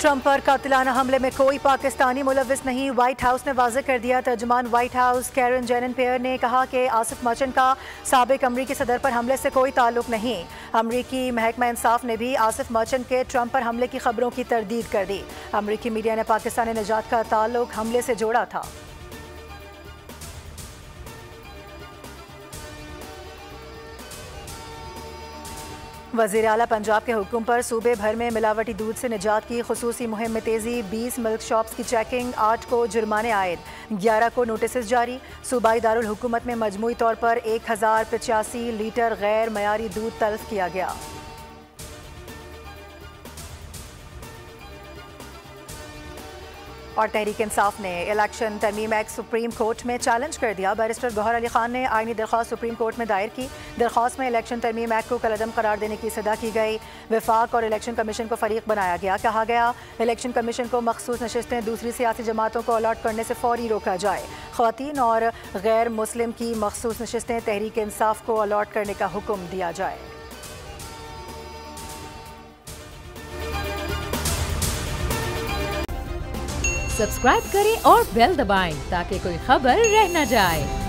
Trump पर कातिलाना हमले में कोई पाकिस्तानी मुलव्विस नहीं, व्हाइट हाउस ने वाज़ेह कर दिया। तर्जुमान व्हाइट हाउस कैरन जेन-पियर ने कहा कि आसिफ मर्चेंट का साबिक अमरीकी सदर पर हमले से कोई ताल्लुक नहीं। अमरीकी महकमा इंसाफ ने भी आसिफ मर्चेंट के ट्रंप पर हमले की खबरों की तरदीद कर दी। अमरीकी मीडिया ने पाकिस्तानी निजात का ताल्लुक हमले से जोड़ा था। वज़ीर आला पंजाब के हुक्म पर सूबे भर में मिलावटी दूध से निजात की खुसूसी मुहिम में तेज़ी। 20 मिल्क शॉप्स की चेकिंग, 8 को जुर्माने आयद, 11 को नोटिस जारी। सूबाई दारुल हुकूमत में मजमूई तौर पर 1085 लीटर गैर मयारी दूध तल्फ किया गया। और तहरीक इंसाफ ने इलेक्शन तरमीम एक्ट सुप्रीम कोर्ट में चैलेंज कर दिया। बैरिस्टर गौहर अली खान ने आईनी दरख्वास्त सुप्रीम कोर्ट में दायर की। दरख्वास्त में इलेक्शन तरमीम एक्ट को कलअदम करार देने की सदा की गई। वफाक और इलेक्शन कमीशन को फरीक बनाया गया। कहा गया इलेक्शन कमीशन को मखसूस नशिस्तें दूसरी सियासी जमातों को अलॉट करने से फौरी रोका जाए। ख्वातीन और गैर मुस्लिम की मखसूस नशिस्तें तहरीक इंसाफ को अलॉट करने का हुक्म दिया जाए। सब्सक्राइब करें और बेल दबाएं ताकि कोई खबर रह न जाए।